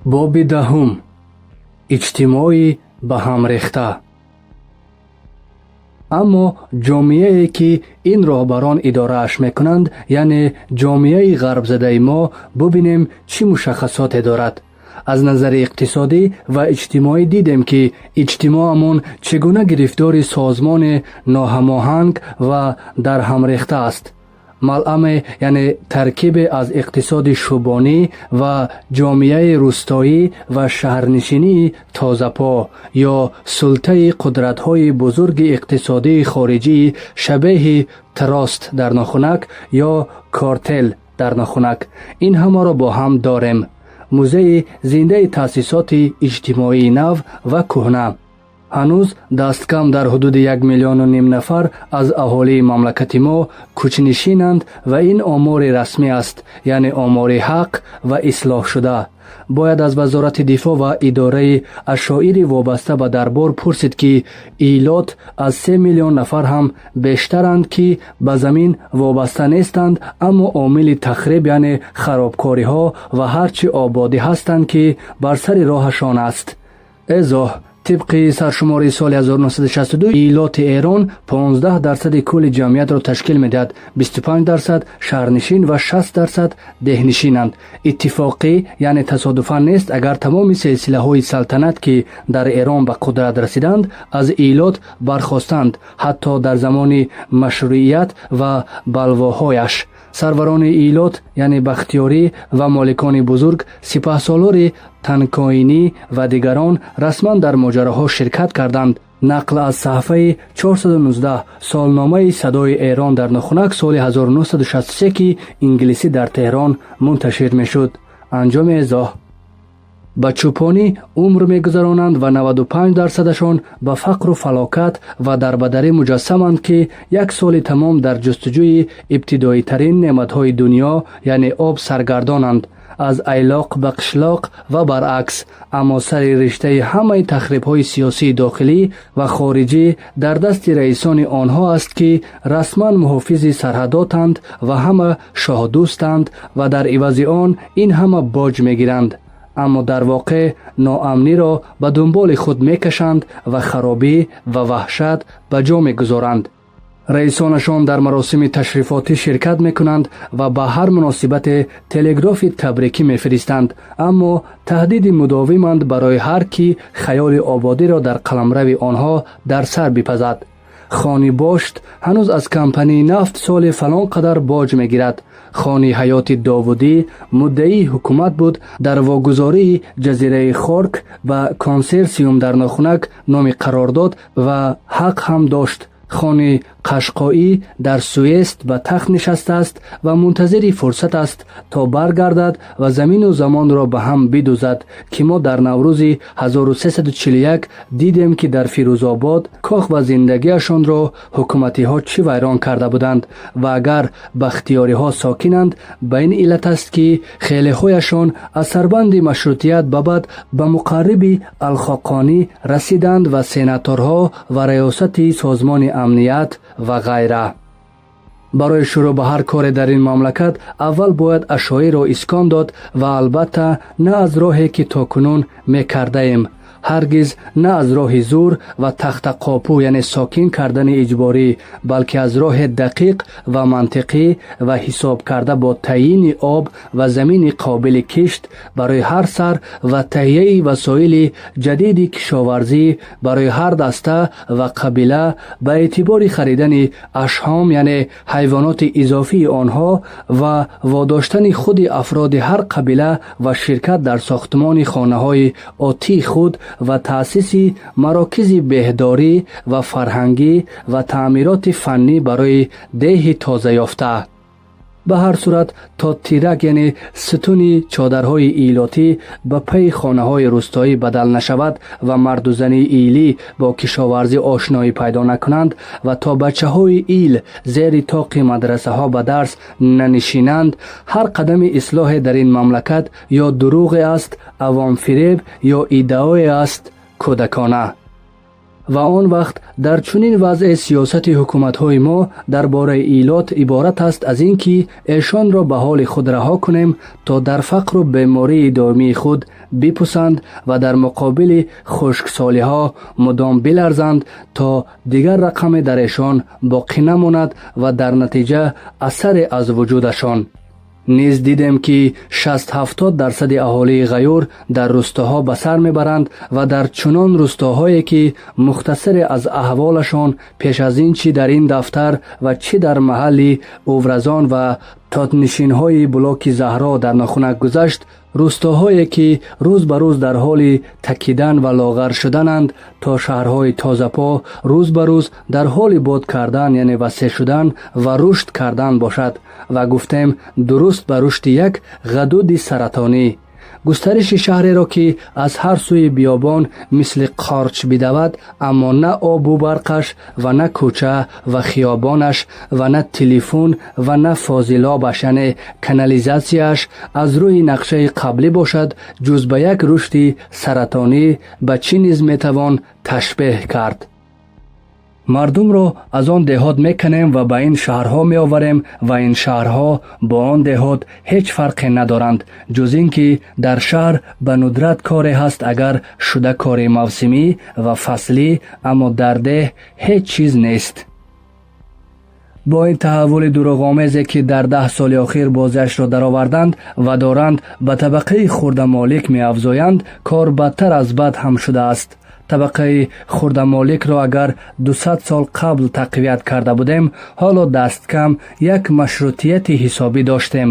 باب دهم. اجتماعی به هم ریخته. اما جامعه‌ای که این راهبران اداره اش میکنند، یعنی جامعه غرب زده ما، ببینیم چی مشخصات دارد. از نظر اقتصادی و اجتماعی دیدیم که اجتماعمون چگونه گرفتار سازمان ناهماهنگ و در هم ریخته است. ملعمه یعنی ترکیب از اقتصاد شوبانی و جامعه روستایی و شهرنشینی تازه پا یا سلطه قدرت‌های بزرگ اقتصادی خارجی شبیه تراست در ناخنک یا کارتل در ناخنک. این همه را با هم داریم. موزه زنده تأسیسات اجتماعی نو و کهنه. هنوز دست کم در حدود 1.5 میلیون نفر از اهالی مملکت ما کوچ‌نشینند و این آمار رسمی است، یعنی آمار حق و اصلاح شده. باید از وزارت دفاع و اداره اشایر وابسته به دربار پرسید که ایلات از 3 میلیون نفر هم بیشترند که به زمین وابسته نیستند، اما عامل تخریب یعنی خرابکاری ها و هرچی آبادی هستند که بر سر راهشان است. ازا طبق سرشماری سال 1962 ایالات ایران 15% کل جمعیت را تشکیل می‌دهد. 25% شهرنشین و 60% دهنشینند. اتفاقی یعنی تصادفاً نیست اگر تمام سلسله‌های سلطنت که در ایران به قدرت رسیدند از ایالات برخاستند، حتی در زمان مشروعیت و بلواهایش. سروران ایلات یعنی بختیاری و مالکان بزرگ، سپهسالار تنکاینی و دیگران رسما در ماجراها شرکت کردند. نقل از صحفه 419 سالنامه صدای ایران در ناخنک سال 1963 که انگلیسی در تهران منتشر می شد. انجام ایضاح: به چوپانی عمر می گذرانند و 95% به فقر و فلاکت و دربدری مجسمند که 1 سال تمام در جستجوی ابتدایی ترین نعمتهای دنیا یعنی آب سرگردانند، از ایلاق به قشلاق و برعکس. اما سر رشته همه تخریب های سیاسی داخلی و خارجی در دست رئیسان آنها است که رسما محافظ سرحداتند و همه شاه دوستند و در عوض آن این همه باج می گیرند. اما در واقع ناامنی را به دنبال خود میکشند و خرابی و وحشت به جا میگذارند. رئیسانشان در مراسم تشریفاتی شرکت میکنند و به هر مناسبت تلگراف تبریکی میفرستند، اما تهدید مداومند برای هر کی خیال آبادی را در قلمرو آنها در سر بپزد. خانی باشت هنوز از کمپانی نفت سال فلان قدر باج میگیرد. خانی حیات داودی مدعی حکومت بود در واگذاری جزیره خارک و کانسرسیوم در ناخنک نام قرار داد و حق هم داشت. خانی قشقایی در سوئیس به تخت نشسته است و منتظر فرصت است تا برگردد و زمین و زمان را به هم بدوزد که ما در نوروز 1341 دیدیم که در فیروزآباد کاخ و زندگیشان را حکومتی ها چی ویران کرده بودند و اگر بختیاری ها ساکنند به این علت است که خیلی هایشان از سربند مشروطیت بعد به مقرب الخاقانی رسیدند و سناتورها و ریاست سازمان امنیت و غیره. برای شروع به هر کار در این مملکت اول باید اشایر را اسکان داد و البته نه از راهی که تاکنون میکرده ایم، هرگز نه از راه زور و تخت قاپو یعنی ساکن کردن اجباری، بلکه از راه دقیق و منطقی و حساب کرده با تعیین آب و زمین قابل کشت برای هر سر و تهیه وسایل جدید کشاورزی برای هر دسته و قبیله به اعتبار خریدن اشهام یعنی حیوانات اضافی آنها و واداشتن خود افراد هر قبیله و شرکت در ساختمان خانه‌های آتی خود و تأسیس مراکز بهداری و فرهنگی و تعمیرات فنی برای ده تازه یافته. به هر صورت تا تیرک یعنی ستون چادرهای ایلاتی به پی خانه های روستایی بدل نشود و مرد و زن ایلی با کشاورزی آشنایی پیدا نکنند و تا بچه های ایل زیر طاق مدرسه ها به درس ننشینند، هر قدم اصلاح در این مملکت یا دروغ است، عوام فریب یا ایدئای است کودکانه. ва он вақт дар чунин вазъе сиёсати ҳукуматҳои мо дар бораи илот иборат аст аз ин ки эшонро ба ҳоли худ раҳо кунем, то дар фақру бемории доимии худ бипусанд ва дар муқобили хушксолиҳо мудом биларзанд, то дигар рақаме дар эшон боқӣ намонад ва дар натиҷа асаре аз вуҷудашон. низ дидем ки 60-70% аҳолии ғаюр дар рӯстоҳо ба сар мебаранд ва дар чунон рӯстоҳое ки мухтасаре аз аҳволашон пеш аз ин чӣ дар ин дафтар ва чӣ дар маҳалли увразон ва тотнишинҳои блоки Заҳро дар нохунак гузашт, рӯстоҳое ки рӯз ба рӯз дар ҳоли такидан ва лоғар шудананд, то шаҳрҳои тозапо рӯз ба рӯз дар ҳоли бод кардан, яъне васеъ шудан ва рушд кардан бошад ва гуфтем дуруст ба рушди як ғадуди саратонӣ. густариши шаҳреро ки аз ҳар сӯи биёбон мисли қорч бидавад, аммо на обу барқаш ва на кӯча ва хиёбонаш ва на телефон ва на фозилобаш, яъне канализатсияш аз рӯи нақшаи қаблӣ бошад, ҷуз ба як рушди саратонӣ ба чӣ низ метавон ташбеҳ кард? мардумро аз он деҳот меканем ва ба ин шаҳрҳо меоварем ва ин шаҳрҳо бо он деҳот ҳеҷ фарқе надоранд, ҷуз ин ки дар шаҳр ба нудрат коре ҳаст агар шуда кори мавсимӣ ва фаслӣ, аммо дар деҳ ҳеҷ чиз нест. бо ин таҳаввули дурӯғомезе ки дар 10 соли охир бозиашро дароварданд ва доранд ба табақаи хурдамолик меафзоянд, кор бадтар аз бад ҳам шудааст. табақаи хурдамоликро агар 200 сол қабл тақвият карда будем, ҳоло дасткам як машрутияти ҳисобӣ доштем,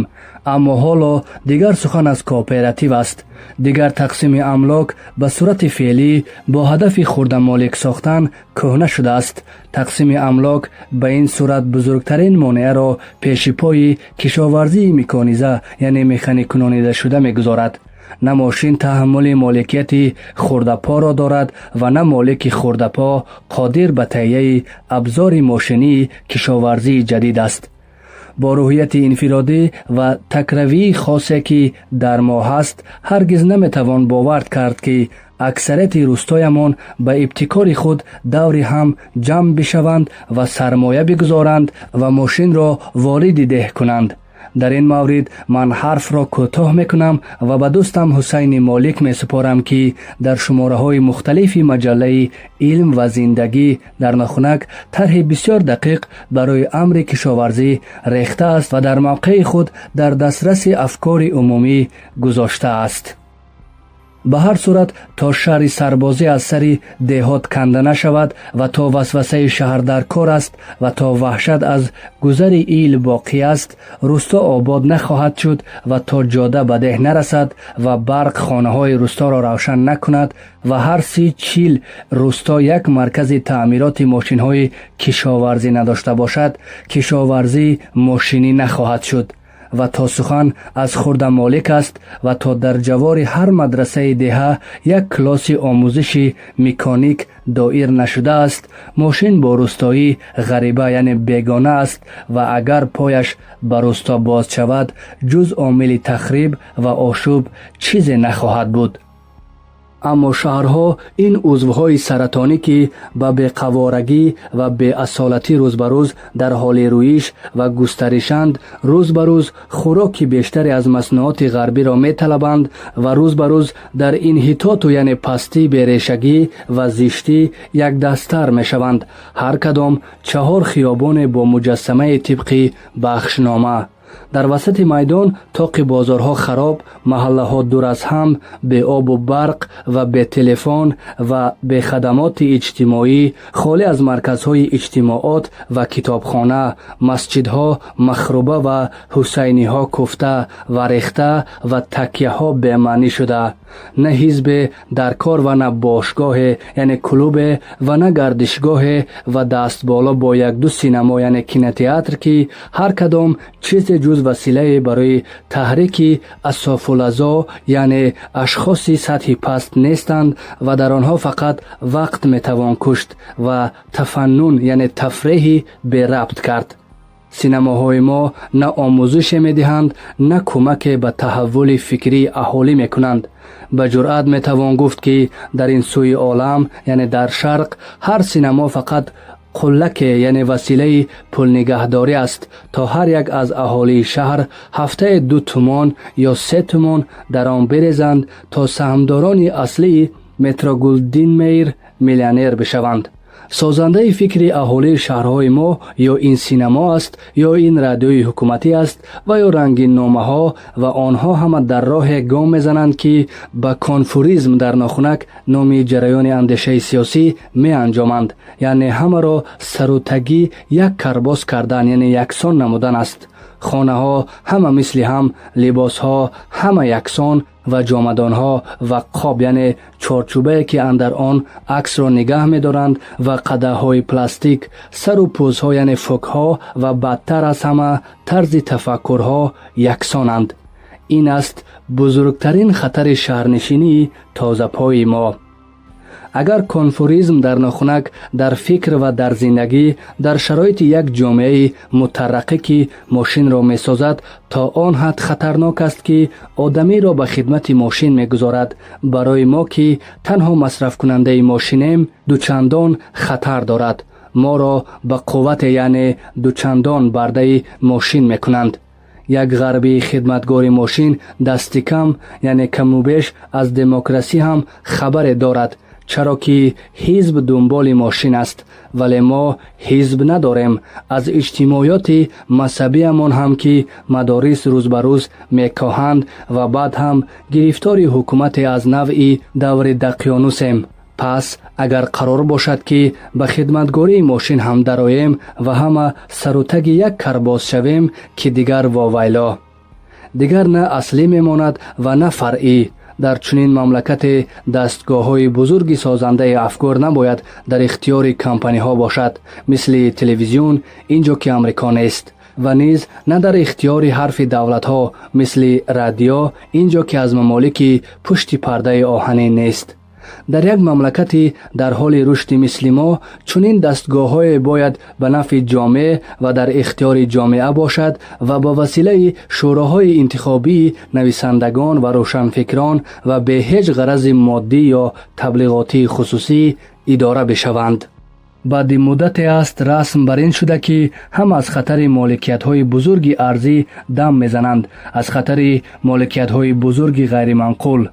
аммо ҳоло дигар сухан аз кооператив аст. дигар тақсими амлок ба сурати феълӣ бо ҳадафи хурдамолик сохтан кӯҳна шудааст. тақсими амлок ба ин сурат бузургтарин монеаро пеши пои кишоварзии мекониза, яъне механикунонидашуда мегузорад. на мошин таҳаммули моликияти хурдапоро дорад ва на молики хурдапо қодир ба таҳияи абзори мошинии кишоварзии ҷадид аст. бо рӯҳияти инфиродӣ ва такравии хосе ки дар мо ҳаст, ҳаргиз наметавон бовар кард ки аксарияти рӯстоямон ба ибтикори худ даври ҳам ҷамъ бишаванд ва сармоя бигузоранд ва мошинро вориди деҳ кунанд. дар ин маврид ман ҳарфро кӯтоҳ мекунам ва ба дӯстам Ҳусайни Молик месупорам ки дар шумораҳои мухталифи маҷаллаи илм ва зиндагӣ дар нохунак тарҳи бисёр дақиқ барои амри кишоварзӣ рехтааст ва дар мавқеи худ дар дастраси афкори умумӣ гузоштааст. ба ҳар сурат, то шарри сарбозӣ аз сари деҳот канда нашавад ва то васвасаи шаҳр дар кор аст ва то ваҳшат аз гузари ил боқӣ аст, рӯсто обод нахоҳад шуд ва то ҷода ба деҳ нарасад ва барқ хонаҳои рӯсторо равшан накунад ва ҳар 30-40 рӯсто як маркази таъмироти мошинҳои кишоварзӣ надошта бошад, кишоварзӣ мошинӣ нахоҳад шуд. ва то сухан аз хурдамолик аст ва то дар ҷавори ҳар мадрасаи деҳа як клосси омӯзиши меконик доир нашудааст, мошин бо рӯстоӣ ғариба, яъне бегона аст ва агар пояш ба рӯсто боз шавад, ҷуз омили тахриб ва ошӯб чизе нахоҳад буд. аммо шаҳрҳо ин узвҳои саратонӣ ки ба беқаворагӣ ва беасолатӣ рӯз ба рӯз дар ҳоли рӯиш ва густаришанд, рӯз ба рӯз хӯроки бештаре аз маснуоти ғарбиро металабанд ва рӯз ба рӯз дар инҳитоту, яъне пастӣ, берешагӣ ва зиштӣ якдасттар мешаванд. ҳар кадом 4 хиёбоне бо муҷассамаи тибқи бахшнома. дар васати майдон тоқи бозорҳо хароб, маҳаллаҳо дур аз ҳам, беобу барқ ва бетелефон ва бехадамоти иҷтимоӣ, холӣ аз марказҳои иҷтимоот ва китобхона, масҷидҳо махруба ва ҳусайниҳо куфта ва рехта ва такяҳо бемаънӣ шуда. на ҳизбе дар кор ва на бошгоҳе, яъне клубе ва на гардишгоҳе ва дастболо бо 1-2 синамо, яъне кинотеатр ки ҳар кадом чизе ҷуз василае барои таҳрики асофулазо, яъне ашхоси сатҳи паст нестанд ва дар онҳо фақат вақт метавон кушт ва тафаннун, яъне тафреҳи берабт кард. سینماهای ما نه آموزش می‌دهند نه کمک به تحول فکری اهالی می‌کنند. به جرأت می‌توان گفت که در این سوی عالم یعنی در شرق هر سینما فقط قلک یعنی وسیله پول نگهداری است تا هر یک از اهالی شهر هفته 2 تومان یا 3 تومان در آن بریزند تا سهمداران اصلی مترو گلدین میر میلیونر بشوند. سازنده فکری اهالی شهرهای ما یا این سینما است یا این رادیوی حکومتی است و یا رنگین نامه ها و آنها هم در راه گام میزنند که به کانفوریزم در ناخنک نامی جریان اندیشه سیاسی می انجامند. یعنی همه را سروتگی یک کرباس کردن یعنی یکسان نمودن است. خانه ها همه مثل هم، لباس ها همه یکسان و جامدان ها و قاب یعنی چارچوبه که اندر آن عکس را نگه می دارند و قده های پلاستیک، سر و پوز ها یعنی فک ها و بدتر از همه طرز تفکر ها یکسانند. این است بزرگترین خطر شهرنشینی تازه پای ما. اگر کانفوریزم در ناخنک در فکر و در زندگی در شرایط یک جامعه مترقی که ماشین را می سازد تا آن حد خطرناک است که آدمی را به خدمت ماشین می گذارد، برای ما که تنها مصرف کننده ماشینیم دوچندان خطر دارد. ما را به قوت یعنی دوچندان برده ماشین می کنند. یک غربی خدمتگار ماشین دست کم یعنی کم و بیش از دموکراسی هم خبر دارد، چرا که حزب دنبال ماشین است ولی ما حزب نداریم. از اجتماعیات مذهبیمان هم که مدارس روز به روز میکاهند و بعد هم گرفتار حکومت از نوعی دور دقیانوسیم. پس اگر قرار باشد که به خدمتگاری ماشین هم درآییم و همه سروتگ یک کرباس شویم که دیگر واویلا، دیگر نه اصلی میماند و نه فرعی. در چنین مملکت دستگاه های بزرگی سازنده افکار نباید در اختیار کمپانی ها باشد، مثل تلویزیون اینجا که امریکا نیست، و نیز نه در اختیار حرف دولت ها مثل رادیو اینجا که از ممالک پشت پرده آهنی نیست. در یک مملکتی در حال رشد مثل ما چنین دستگاه های باید به نفع جامعه و در اختیار جامعه باشد و با وسیله شوراهای انتخابی نویسندگان و روشنفکران و به هیچ غرض مادی یا تبلیغاتی خصوصی اداره بشوند. بعد مدت است رسم بر این شده که هم از خطر مالکیت های بزرگی ارضی دم میزنند، از خطر مالکیت های بزرگی غیر منقول،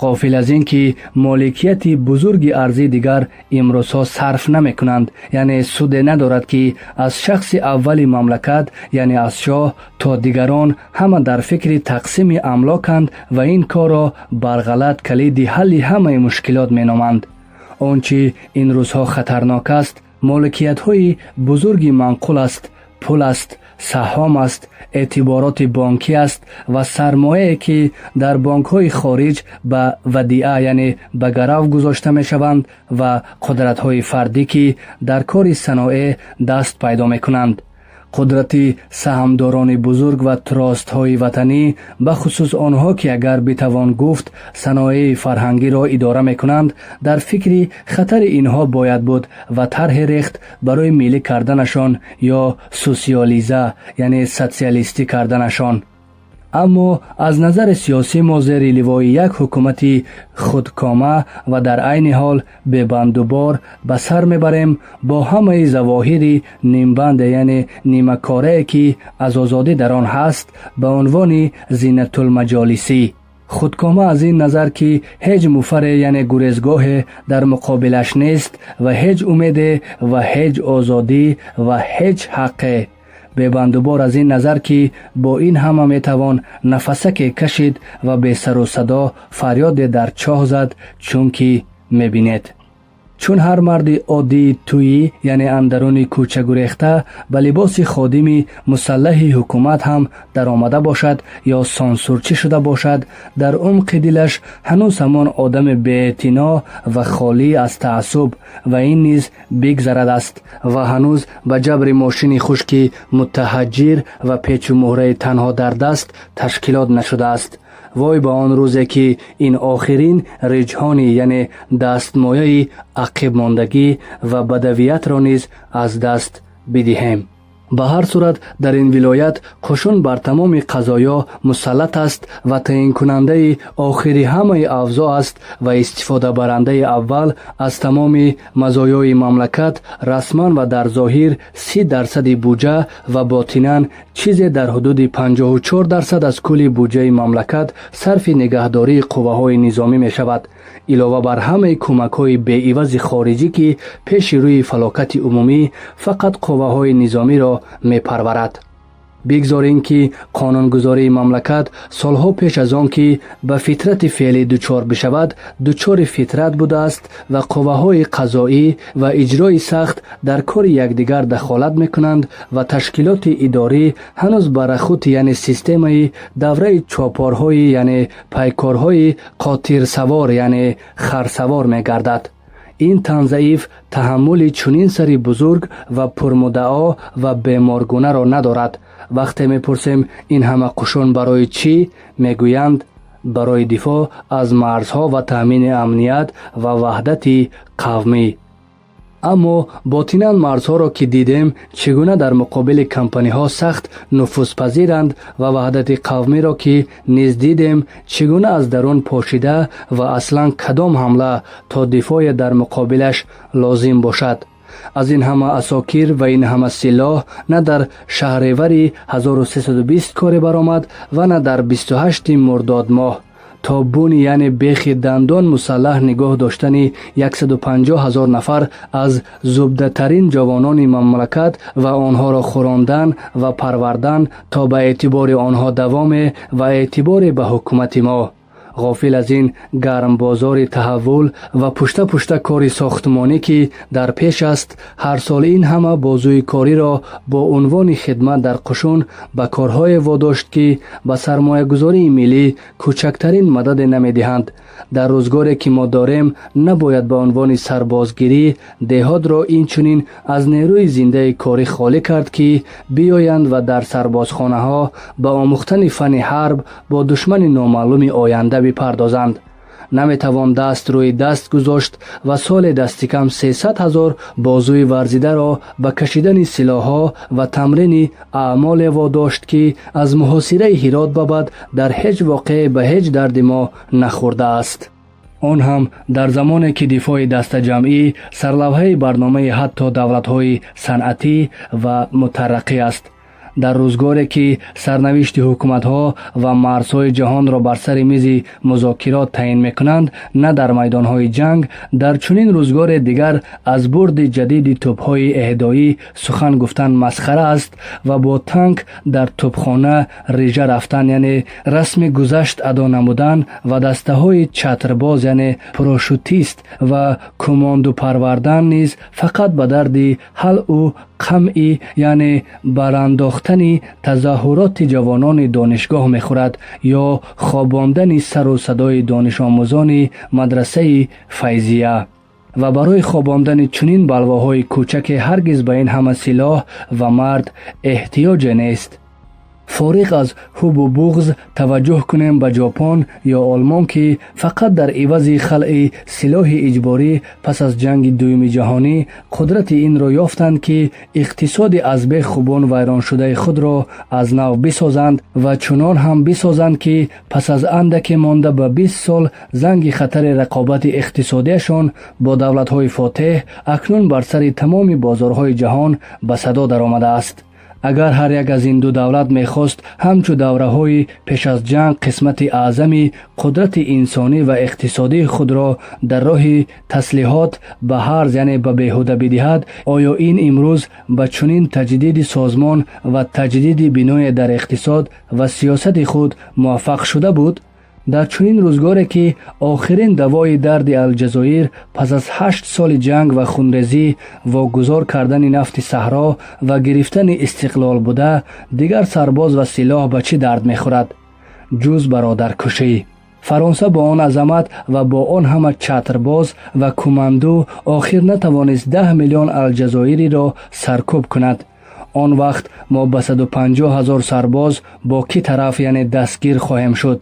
غافل از این که مالکیت بزرگ ارضی دیگر امروزها صرف نمی کنند، یعنی سود ندارد که از شخص اولی مملکت یعنی از شاه تا دیگران همه در فکر تقسیم املاکند و این کار را برغلط کلید حل همه مشکلات می نامند. آنچه این روزها خطرناک است مالکیت های بزرگ منقول است، پول است، سهام است، اعتبارات بانکی است و سرمایه که در بانک های خارج به ودیعه یعنی به گرو گذاشته می شوند و قدرت های فردی که در کار صنایع دست پیدا می کنند. قدرت سهامداران بزرگ و تراست های وطنی به خصوص آنها که اگر بتوان گفت صنایع فرهنگی را اداره می کنند در فکر خطر اینها باید بود و طرح ریخت برای ملی کردنشان یا سوسیالیزه یعنی سوسیالیستی کردنشان. اما از نظر سیاسی ما زیر لوای یک حکومت خودکامه و در عین حال به بندوبار به سر میبریم با همه ظواهر نیمبند یعنی نیمه کاره که از آزادی در آن هست به عنوان زینت المجالسی. خودکامه از این نظر که هیچ مفر یعنی گریزگاه در مقابلش نیست و هیچ امید و هیچ آزادی و هیچ حق. به بندوبار از این نظر که با این همه میتوان نفسک کشید و به سر و صدا فریاد در چاه زد، چون که میبینید چون هر مرد عادی تویی یعنی اندرون کوچه گریخته به لباس خادمی مسلح حکومت هم در آمده باشد یا سانسورچی شده باشد، در عمق دلش هنوز همان آدم بی‌اعتنا و خالی از تعصب و این نیز بگذرد است و هنوز به جبر ماشین خشکی متحجر و پیچ و مهره تنها در دست تشکیلات نشده است. وای به آن روزی که این آخرین رجحانی یعنی دستمایه عقب ماندگی و بدویت را نیز از دست بدهیم. ба ҳар сурат дар ин вилоят қушун бар тамоми қазоё мусаллат аст ва таъинкунандаи охири ҳамаи авзо аст ва истифодабарандаи аввал аз тамоми мазоёи мамлакат расман ва дар зоҳир 30% буҷа ва ботинан чизе дар ҳудуди 54% аз кулли буҷаи мамлакат сарфи нигаҳдории қувваҳои низомӣ мешавад, илова бар ҳамаи кӯмакҳои беивази хориҷӣ ки пеши рӯи фалокати умумӣ фақат қувваҳои низомиро мепарварад. бигзорем ки қонунгузории мамлакат солҳо пеш аз он ки ба фитрати феълӣ дучор бишавад дучори фитрат будааст ва қувваҳои қазоӣ ва иҷрои сахт дар кори якдигар дахолат мекунанд ва ташкилоти идорӣ ҳанӯз ба рахути яъне системаи давраи чопорҳои яъне пайкорҳои қотирсавор яъне харсавор мегардад. ин танзаиф таҳаммули чунин сари бузург ва пурмуддао ва беморгунаро надорад. вақте мепурсем ин ҳама қушун барои чӣ, мегӯянд барои дифоъ аз марзҳо ва таъмини амният ва ваҳдати қавмӣ. аммо ботинан марзҳоро ки дидем чӣ гуна дар муқобили компаниҳо сахт нуфузпазиранд ва ваҳдати қавмиро ки низ дидем чӣ гуна аз дарун пошида ва аслан кадом ҳамла то дифоъе дар муқобилаш лозим бошад. аз ин ҳама асокир ва ин ҳама силоҳ на дар шаҳревари 1320 коре баромад ва на дар 28 мурдод моҳ то буни яъне бехи дандон мусаллаҳ нигоҳ доштани 150,000 нафар аз зубдатарин ҷавонони мамлакат ва онҳоро хӯрондан ва парвардан то ба эътибори онҳо давоме ва эътиборе ба ҳукумати мо. ғофил аз ин гармбозори таҳаввул ва пушта кори сохтмонӣ ки дар пеш аст, ҳар сол ин ҳама бозӯи кориро бо унвони хидмат дар қушун ба корҳое водошт ки ба сармоягузории миллӣ кӯчактарин мададе намедиҳанд. дар рӯзгоре ки мо дорем набояд ба унвони сарбозгирӣ деҳотро инчунин аз нерӯи зиндаи корӣ холӣ кард ки биёянд ва дар сарбозхонаҳо ба омӯхтани фани ҳарб бо душмани номаълуми оянда бипардозанд. наметавон даст рӯи даст гузошт ва соли дасти кам 300,000 бозӯи варзидаро ба кашидани силоҳҳо ва тамрини аъмоле водошт ки аз муҳосираи Ҳирот ба баъд дар ҳеҷ воқеъ ба ҳеҷ дарди мо нахӯрдааст. он ҳам дар замоне ки дифоъи дастаҷамъӣ сарлавҳаи барномаи ҳатто давлатҳои санъатӣ ва мутараққӣ аст. дар рӯзгоре ки сарнавишти ҳукуматҳо ва марзҳои ҷаҳонро бар сари мизи музокирот таъин мекунанд, на дар майдонҳои ҷанг, дар чунин рӯзгоре дигар аз бурди ҷадиди тӯбҳои эҳдоӣ сухан гуфтан масхара аст ва бо танк дар тӯбхона рижа рафтан яъне расми гузашт адо намудан ва дастаҳои чатрбоз яъне парашютист ва комонду парвардан низ фақат ба дарди ҳалъу қамъи яъне барандохтани тазаҳҳуроти ҷавонони донишгоҳ мехӯрад ё хобондани сару садои донишомӯзони мадрасаи файзия. ва барои хобондани чунин балвоҳои кӯчаке ҳаргиз ба ин ҳама силоҳ ва мард эҳтиёҷе нест. фориғ аз ҳуббу буғз таваҷҷӯҳ кунем ба ҷопон ё олмон ки фақат дар ивази халъи силоҳи иҷборӣ пас аз ҷанги дуюми ҷаҳонӣ қудрати инро ёфтанд ки иқтисоди аз бех хубон вайроншудаи худро аз нав бисозанд ва чунон ҳам бисозанд ки пас аз андаке монда ба 20 сол занги хатари рақобати иқтисодияшон бо давлатҳои фотеҳ акнун бар сари тамоми бозорҳои ҷаҳон ба садо даромадааст. агар ҳар як аз ин ду давлат мехост ҳамчу давраҳои пеш аз ҷанг қисмати аъзами қудрати инсонӣ ва иқтисодии худро дар роҳи таслиҳот ба ҳарз яъне ба беҳуда бидиҳад, оё ин имрӯз ба чунин таҷдиди созмон ва таҷдиди биное дар иқтисод ва сиёсати худ муваффақ шуда буд? дар чунин рӯзгоре ки охирин давои дарди Алҷазоир пас аз 8 соли ҷанг ва хунрезӣ вогузор кардани нафти саҳро ва гирифтани истиқлол буда, дигар сарбоз ва силоҳ ба чӣ дард мехӯрад ҷуз бародаркушӣ? фаронса бо он азамат ва бо он ҳама чатрбоз ва куманду охир натавонист 10 миллион алҷазоириро саркӯб кунад. он вақт мо ба 150,000 сарбоз бо кӣ тараф яъне дастгир хоҳем шуд?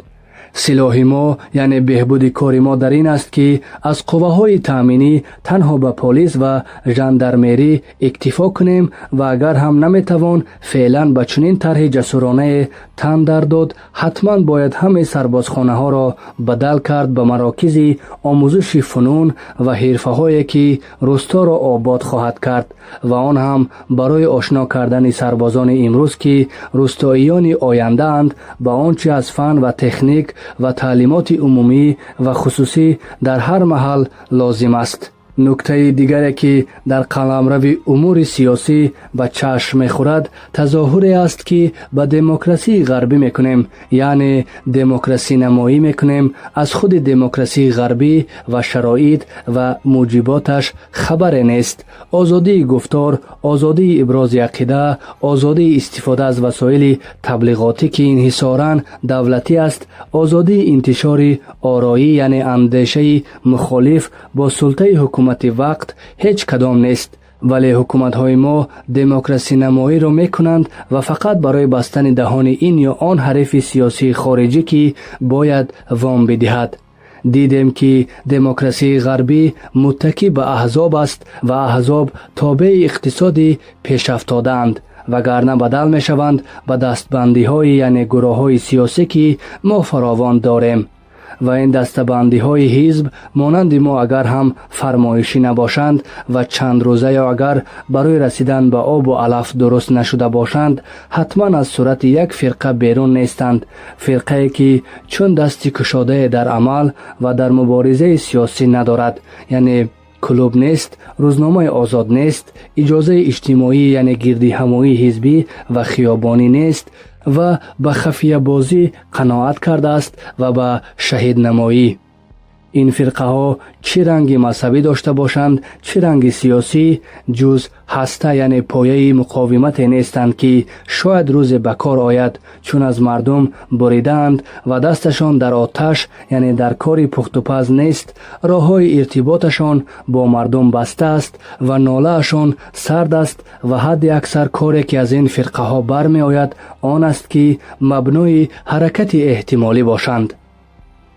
سلاح ما یعنی بهبود کار ما در این است که از قوه‌های تامینی تنها به پلیس و ژاندارمری اکتفا کنیم و اگر هم نمیتوان فعلا به چنین طرح جسورانه تن در داد، حتما باید همه سربازخانه ها را بدل کرد به مراکز آموزش فنون و حرفه هایی که روستا را آباد خواهد کرد و آن هم برای آشنا کردن سربازان امروز که روستاییان آینده اند به آنچه از فن و تکنیک و تعلیمات عمومی و خصوصی در هر محل لازم است. نکته دیگری که در قلمرو امور سیاسی به چشم می‌خورد تظاهری است که به دموکراسی غربی میکنیم، یعنی دموکراسی نمایی میکنیم. از خود دموکراسی غربی و شرایط و موجباتش خبر نیست. آزادی گفتار، آزادی ابراز عقیده، آزادی استفاده از وسایل تبلیغاتی که انحصاراً دولتی است، آزادی انتشار آرایی یعنی اندیشه مخالف با سلطه حکومت وقت هیچ کدام نیست. ولی حکومت های ما دموکراسی نمایی را میکنند و فقط برای بستن دهان این یا آن حریف سیاسی خارجی که باید وام بدهد. دیدیم که دموکراسی غربی متکی به احزاب است و احزاب تابع اقتصادی پیش افتادند وگرنه بدل می شوند به دستبندی های یعنی گروه های سیاسی که ما فراوان داریم. و این دستبندی های حزب مانند ما اگر هم فرمایشی نباشند و چند روزه یا اگر برای رسیدن به آب و علف درست نشده باشند، حتما از صورت یک فرقه بیرون نیستند. فرقه که چون دستی کشاده در عمل و در مبارزه سیاسی ندارد، یعنی کلوب نیست، روزنامه آزاد نیست، اجازه اجتماعی یعنی گردی همایی حزبی و خیابانی نیست و به خفیه بازی قناعت کرده است و به شهید نمایی. این فرقه ها چه رنگ مذهبی داشته باشند چه رنگ سیاسی، جز هسته یعنی پایه مقاومت نیستند که شاید روز بکار آید، چون از مردم بریدند و دستشان در آتش یعنی در کاری پخت و پز نیست. راه های ارتباطشان با مردم بسته است و نالهشان سرد است و حد اکثر کاری که از این فرقه ها برمی آید آن است که مبنای حرکت احتمالی باشند.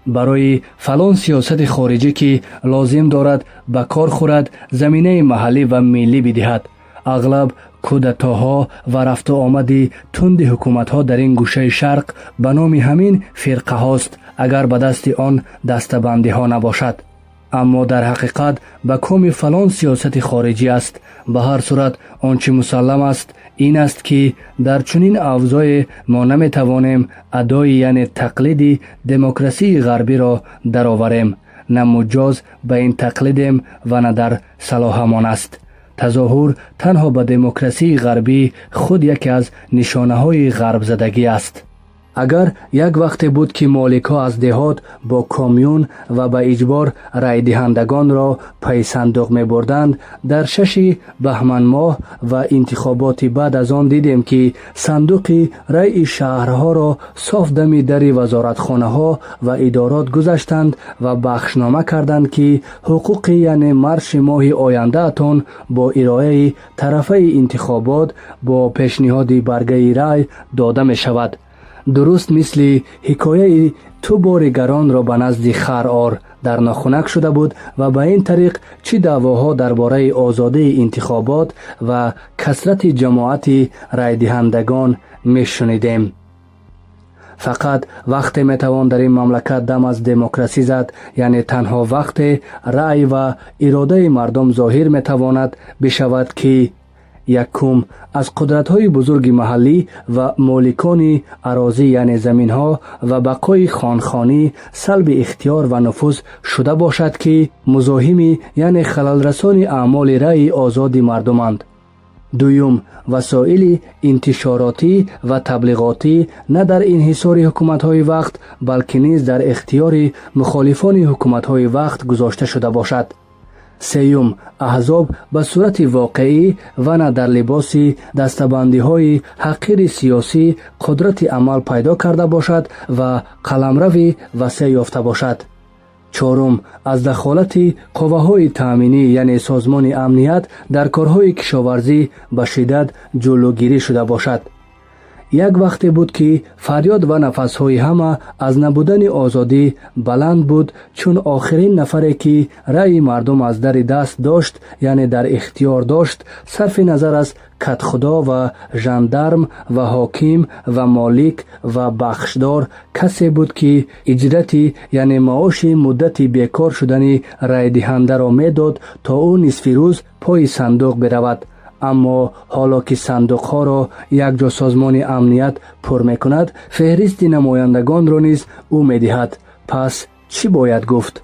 برای فلان سیاست خارجی که لازم دارد به کار خورد زمینه محلی و ملی بدهد. اغلب کودتاها و رفت و آمد تند حکومت‌ها در این گوشه شرق به نام همین فرقه هاست اگر به دست آن دستبندی ها نباشد. اما در حقیقت به کام فلان سیاست خارجی است. به هر صورت آنچه مسلم است این است که در چنین اوضاع ما نمی توانیم ادای یعنی تقلید دموکراسی غربی را درآوریم. نه مجاز به این تقلیدیم و نه در صلاحمان است. تظاهر تنها به دموکراسی غربی خود یکی از نشانه های غرب زدگی است. اگر یک وقت بود که مالک‌ها از دهات با کامیون و با اجبار رای دهندگان را پای صندوق می بردند، در 6 بهمن ماه و انتخابات بعد از آن دیدیم که صندوق رای شهرها را صاف دم در وزارتخانه ها و ادارات گذاشتند و بخشنامه کردند که حقوق یعنی مارش ماه آینده اتون با ارائه طرفه انتخابات با پیشنهاد برگه رای داده می شود. درست مثل حکایه تو بار گران را به نزد خر آر در ناخنک شده بود و به این طریق چه دعواها درباره آزادی انتخابات و کثرت جماعت رای دهندگان میشنیدیم. فقط وقت میتوان در این مملکت دم از دموکراسی زد، یعنی تنها وقت رأی و اراده مردم ظاهر میتواند بشود که یکم از قدرت‌های بزرگ محلی و مالکان اراضی یعنی زمین‌ها و بقای خانخانی سلب اختیار و نفوذ شده باشد که مزاحمی یعنی خلل رسان اعمال رأی آزاد مردمند. دویم، وسایل انتشاراتی و تبلیغاتی نه در انحصار حکومت‌های وقت بلکه نیز در اختیار مخالفان حکومت‌های وقت گذاشته شده باشد. سیوم، احزاب به صورت واقعی و نه در لباس دستبندی های حقیر سیاسی قدرت عمل پیدا کرده باشد و قلمرو وسیع یافته باشد. چهارم، از دخالت قوه‌های تامینی یعنی سازمان امنیت در کارهای کشاورزی به شدت جلوگیری شده باشد. یک وقتی بود که فریاد و نفسهای همه از نبودن آزادی بلند بود، چون آخرین نفری که رأی مردم از در دست داشت، یعنی در اختیار داشت، صرف نظر از کدخدا و ژاندارم و حاکم و مالک و بخشدار کسی بود که اجرتی یعنی معاش مدت بیکار شدن رای دهنده را میداد تا او نصف روز پای صندوق برود. اما حالا که صندوق ها را یک جا سازمان امنیت پر میکند، فهرست نمایندگان را نیز او میدهد. پس چی باید گفت؟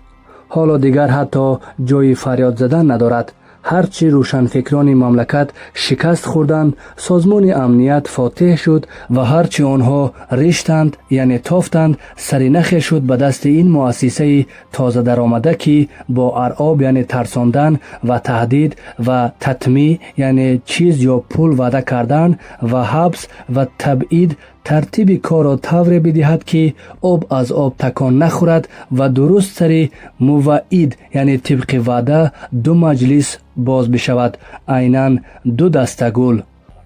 حالا دیگر حتی جای فریاد زدن ندارد. هرچی روشنفکران مملکت شکست خوردند، سازمان امنیت فاتح شد و هرچی آنها ریشتند یعنی تافتند، سرنخ شد به دست این مؤسسه تازه درآمده که با ارعاب یعنی ترساندن و تهدید و تطمیع یعنی چیز یا پول وعده کردن و حبس و تبعید ترتیب کار را طوری بدهد که آب از آب تکان نخورد و درست سری موعد یعنی طبق وعده 2 مجلس باز بشود، عیناً 2 دسته گل.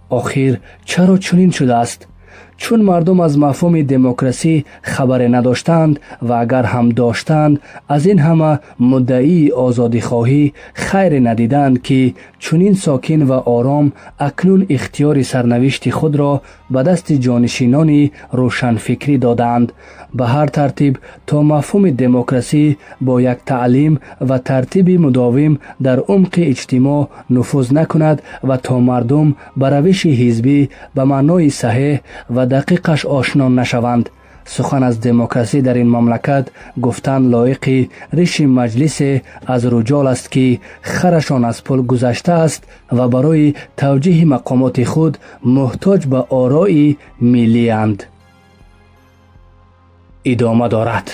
آخر چرا چنین شده است؟ چون مردم از مفهوم دموکراسی خبر نداشتند و اگر هم داشتند از این همه مدعی آزادی خواهی خیر ندیدند که چنین ساکن و آرام اکنون اختیار سرنوشت خود را به دست جانشینان روشنفکری دادند. به هر ترتیب تا مفهوم دموکراسی با یک تعلیم و ترتیب مداوم در عمق اجتماع نفوذ نکند و تا مردم به روش حزبی به معنای صحیح و دقیقش آشنا نشوند، سخن از دموکراسی در این مملکت گفتن لایق ریش مجلس از رجال است که خرشان از پل گذشته است و برای توجیه مقامات خود محتاج به آراء ملی اند. ادامه دارد.